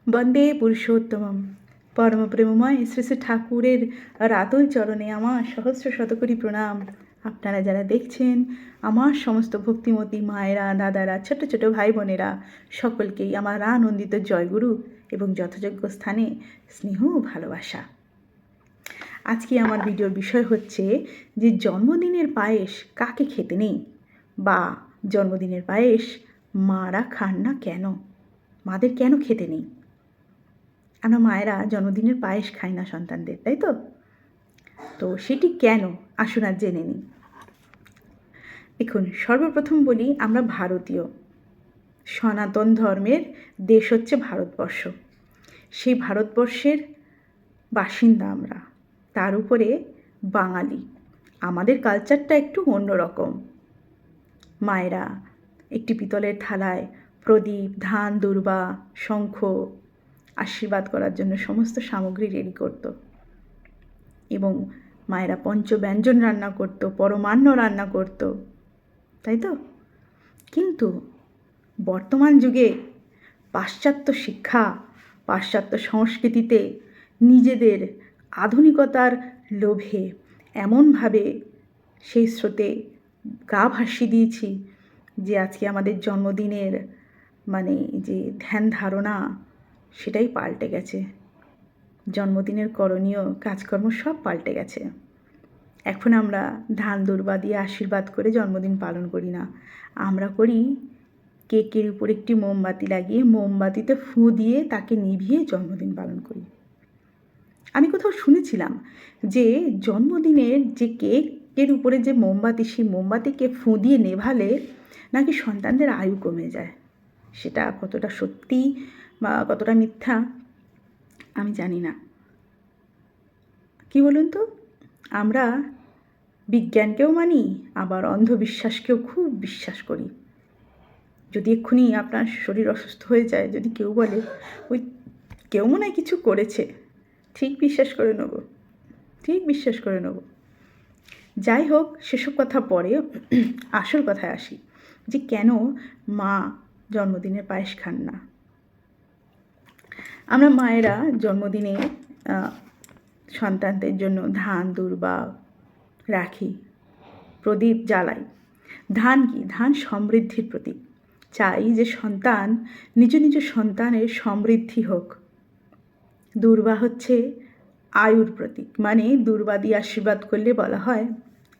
বন্দে পুরুষোত্তমম। পরম প্রেমময় শ্রী শ্রী ঠাকুরের রাতুল চরণে আমার সহস্র শতকোটি প্রণাম। আপনারা যারা দেখছেন, আমার সমস্ত ভক্তিমতী মায়েরা, দাদারা, ছোট ছোট ভাই বোনেরা, সকলকেই আমার আনন্দিত জয়গুরু এবং যথাযোগ্য স্থানে স্নেহ ও ভালোবাসা। আজকে আমার ভিডিওর বিষয় হচ্ছে যে জন্মদিনের পায়েস কাকে খেতে নেই, বা জন্মদিনের পায়েস মারা খান না কেন, মাদের কেন খেতে নেই। আমরা মায়েরা জন্মদিনের পায়েস খাই না সন্তানদের, তাই তো? তো সেটি কেন, আসুন আর জেনে নিই। দেখুন, সর্বপ্রথম বলি, আমরা ভারতীয়, সনাতন ধর্মের দেশ হচ্ছে ভারতবর্ষ। সেই ভারতবর্ষের বাসিন্দা আমরা, তার উপরে বাঙালি। আমাদের কালচারটা একটু অন্যরকম। মায়েরা একটি পিতলের থালায় প্রদীপ, ধান, দূর্বা, শঙ্খ আশীর্বাদ করার জন্য সমস্ত সামগ্রী রেডি করত, এবং মায়েরা পঞ্চব্যঞ্জন রান্না করত, পরমান্ন রান্না করত, তাই তো? কিন্তু বর্তমান যুগে পাশ্চাত্য শিক্ষা, পাশ্চাত্য সংস্কৃতিতে নিজেদের আধুনিকতার লোভে এমনভাবে সেই স্রোতে গা ভাসিয়ে দিয়েছি যে আজকে আমাদের জন্মদিনের যে ধ্যান ধারণা, সেটাই পাল্টে গেছে। জন্মদিনের করণীয় কাজকর্ম সব পাল্টে গেছে। এখন আমরা ধান দূর্বা দিয়ে আশীর্বাদ করে জন্মদিন পালন করি না। আমরা করি কেকের উপর একটি মোমবাতি লাগিয়ে মোমবাতিতে ফুঁ দিয়ে তাকে নিভিয়ে জন্মদিন পালন করি। আমি কোথাও শুনেছিলাম যে জন্মদিনের যে কেকের উপরে যে মোমবাতি, সেই মোমবাতিকে ফুঁ দিয়ে নেভালে নাকি সন্তানদের আয়ু কমে যায়। সেটা কতটা সত্যি বা কতটা মিথ্যা আমি জানি না। কি বলুন তো, আমরা বিজ্ঞানকেও মানি, আবার অন্ধবিশ্বাসকেও খুব বিশ্বাস করি। যদি এক্ষুনি আপনার শরীর অসুস্থ হয়ে যায়, যদি কেউ বলে ওই কেউ মনে হয় কিছু করেছে, ঠিক বিশ্বাস করে নেব। যাই হোক, সেসব কথা পরে, আসল কথায় আসি যে কেন মা জন্মদিনের পায়েস খান না। আমরা মায়েরা জন্মদিনে সন্তানদের জন্য ধান দূর্বা রাখি, প্রদীপ জ্বালাই। ধান কি? ধান সমৃদ্ধির প্রতীক। চাই যে সন্তান, নিজ নিজ সন্তানের সমৃদ্ধি হোক। দূর্বা হচ্ছে আয়ুর প্রতীক, দূর্বা দিয়ে আশীর্বাদ করলে বলা হয়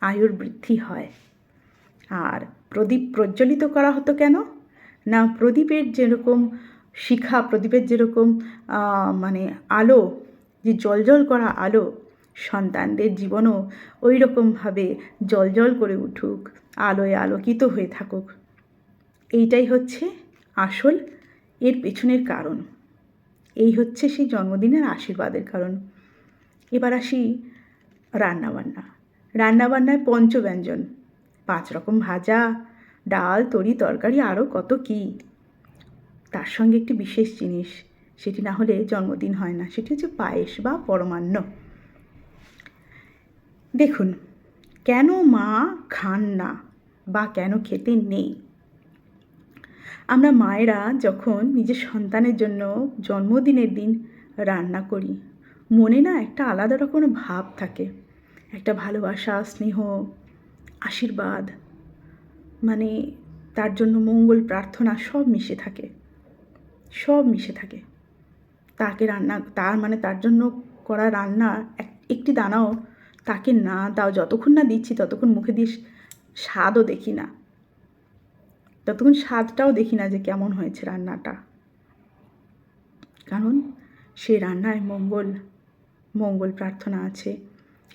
আয়ুর বৃদ্ধি হয়। আর প্রদীপ প্রজ্বলিত করা হতো কেন না, প্রদীপের যেরকম শিখা, প্রদীপের যেরকম আলো, যে জলজল করা আলো, সন্তানদের জীবনও ওই রকমভাবে জলজল করে উঠুক, আলোয় আলোকিত হয়ে থাকুক। এইটাই হচ্ছে আসল এর পেছনের কারণ। এই হচ্ছে সেই জন্মদিনের আশীর্বাদের কারণ। এবার আসি রান্নাবান্নায় পঞ্চব্যঞ্জন, 5 রকম ভাজা, ডাল, তরি, তরকারি, আরও কত কী। তার সঙ্গে একটি বিশেষ জিনিস, সেটি না হলে জন্মদিন হয় না, সেটি হচ্ছে পায়েস বা পরমান্ন। দেখুন, কেন মা খান না বা কেন খেতে নেই। আমরা মায়েরা যখন নিজের সন্তানের জন্য জন্মদিনের দিন রান্না করি, মনে না একটা আলাদা রকমের ভাব থাকে, একটা ভালোবাসা, স্নেহ, আশীর্বাদ, তার জন্য মঙ্গল প্রার্থনা সব মিশে থাকে। তাকে তার জন্য করা রান্না একটি দানাও তাকে না দাও, যতক্ষণ না দিচ্ছি ততক্ষণ মুখে দিয়ে স্বাদও দেখি না, ততক্ষণ স্বাদটাও দেখি না যে কেমন হয়েছে রান্নাটা। কারণ সে রান্নায় মঙ্গল প্রার্থনা আছে,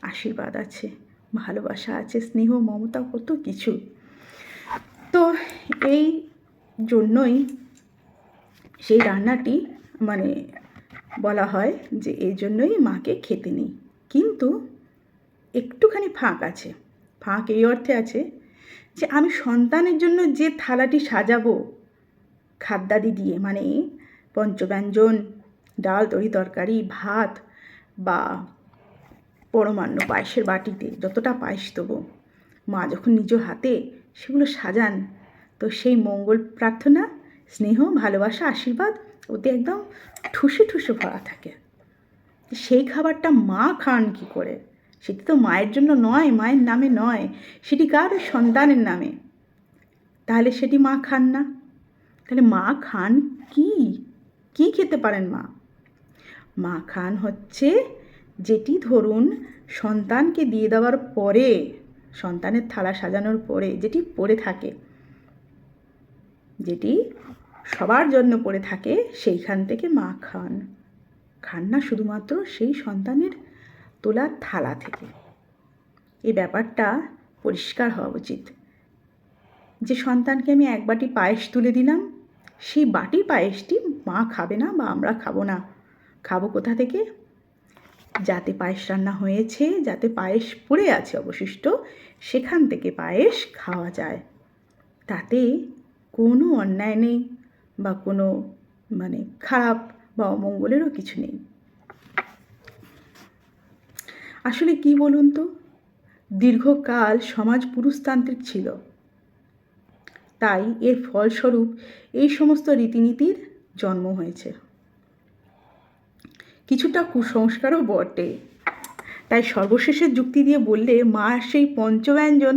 আশীর্বাদ আছে, ভালোবাসা আছে, স্নেহ, মমতা, কত কিছু। তো এই জন্যই সেই রান্নাটি বলা হয় যে এই জন্যই মাকে খেতে নেই। কিন্তু একটুখানি ফাঁক আছে। ফাঁক এই অর্থে আছে যে আমি সন্তানের জন্য যে থালাটি সাজাবো খাদ্যাদি দিয়ে, পঞ্চব্যঞ্জন, ডাল, তরি, তরকারি, ভাত বা পরমান্ন, পায়েসের বাটিতে যতটা পায়েস দেবো, মা যখন নিজ হাতে সেগুলো সাজান, তো সেই মঙ্গল প্রার্থনা, স্নেহ, ভালোবাসা, আশীর্বাদ ওতে একদম ঠুসে ঠুসে ভরা থাকে। সেই খাবারটা মা খান কী করে? সেটি তো মায়ের জন্য নয়, মায়ের নামে নয়, সেটি কার? সন্তানের নামে। তাহলে সেটি মা খান না? তাহলে মা খান কি? কি খেতে পারেন মা? মা খান হচ্ছে যেটি ধরুন সন্তানকে দিয়ে দেওয়ার পরে, সন্তানের থালা সাজানোর পরে যেটি পড়ে থাকে, যেটি সবার জন্য পড়ে থাকে, সেইখান থেকে মা খান। খান না শুধুমাত্র সেই সন্তানের তোলার থালা থেকে। এই ব্যাপারটা পরিষ্কার হওয়া উচিত যে সন্তানকে আমি এক বাটি পায়েস তুলে দিলাম, সেই বাটির পায়েসটি মা খাবে না বা আমরা খাবো না। খাবো কোথা থেকে? যাতে পায়েস রান্না হয়েছে, যাতে পায়েস পড়ে আছে অবশিষ্ট, সেখান থেকে পায়েস খাওয়া যায়। তাতে কোনো অন্যায় নেই বা কোনো খারাপ বা অমঙ্গলেরও কিছু নেই। আসলে কি বলুন তো, দীর্ঘকাল সমাজ পুরুষতান্ত্রিক ছিল, তাই এর ফলস্বরূপ এই সমস্ত রীতিনীতির জন্ম হয়েছে। কিছুটা কুসংস্কারও বটে। তাই সর্বশেষের যুক্তি দিয়ে বললে, মা সেই পঞ্চব্যঞ্জন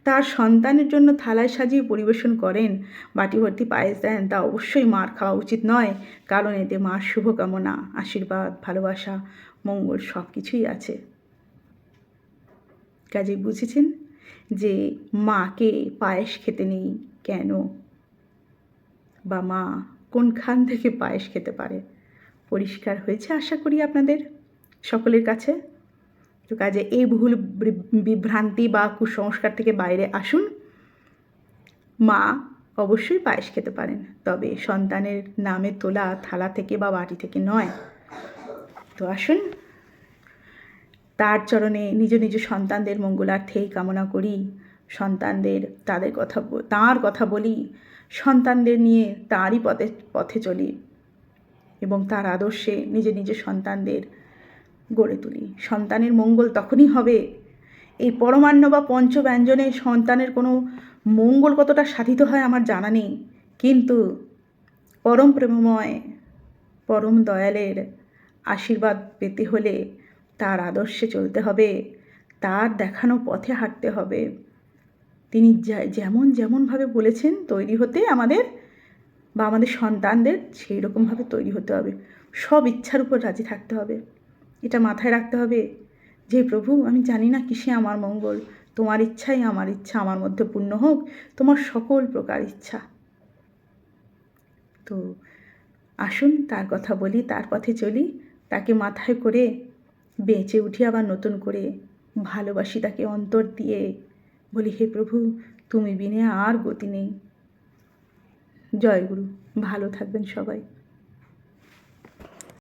তার সন্তানের জন্য থালায় সাজিয়ে পরিবেশন করেন, বাটি ভর্তি পায়েস দেন, তা অবশ্যই মার খাওয়া উচিত নয়, কারণ এতে মার শুভকামনা, আশীর্বাদ, ভালোবাসা, মঙ্গল সব কিছুই আছে। কাজেই বুঝেছেন যে মাকে পায়েস খেতে নেই কেন, বা মা কোনখান থেকে পায়েস খেতে পারে। পরিষ্কার হয়েছে আশা করি আপনাদের সকলের কাছে। তো কাজে এই ভুল বিভ্রান্তি বা কুসংস্কার থেকে বাইরে আসুন। মা অবশ্যই পায়েস খেতে পারেন, তবে সন্তানের নামে তোলা থালা থেকে বা বাটি থেকে নয়। তো আসুন তার চরণে নিজ নিজ সন্তানদের মঙ্গলার্থেই কামনা করি, সন্তানদের তাঁর কথা বলি, সন্তানদের নিয়ে তাঁরই পথে চলি এবং তার আদর্শে নিজ সন্তানদের গড়ে তুলি। সন্তানের মঙ্গল তখনই হবে। এই পরমান্ন বা পঞ্চব্যঞ্জনে সন্তানের কোনো মঙ্গল কতটা সাধিত হয় আমার জানা নেই, কিন্তু পরম প্রেমময় পরম দয়ালের আশীর্বাদ পেতে হলে তার আদর্শে চলতে হবে, তার দেখানো পথে হাঁটতে হবে। তিনি যেমনভাবে বলেছেন তৈরি হতে আমাদের বা আমাদের সন্তানদের, সেই রকমভাবে তৈরি হতে হবে। সব ইচ্ছার উপর রাজি থাকতে হবে। এটা মাথায় রাখতে হবে যে প্রভু, আমি জানি না কিসে আমার মঙ্গল, তোমার ইচ্ছাই আমার ইচ্ছা, আমার মধ্যে পূর্ণ হোক তোমার সকল প্রকার ইচ্ছা। তো আসুন তার কথা বলি, তার পথে চলি, তাকে মাথায় করে বেঁচে উঠি আবার নতুন করে, ভালোবাসি তাকে অন্তর দিয়ে, বলি হে প্রভু তুমি বিনে আর গতি নেই। জয় গুরু। ভালো থাকবেন সবাই।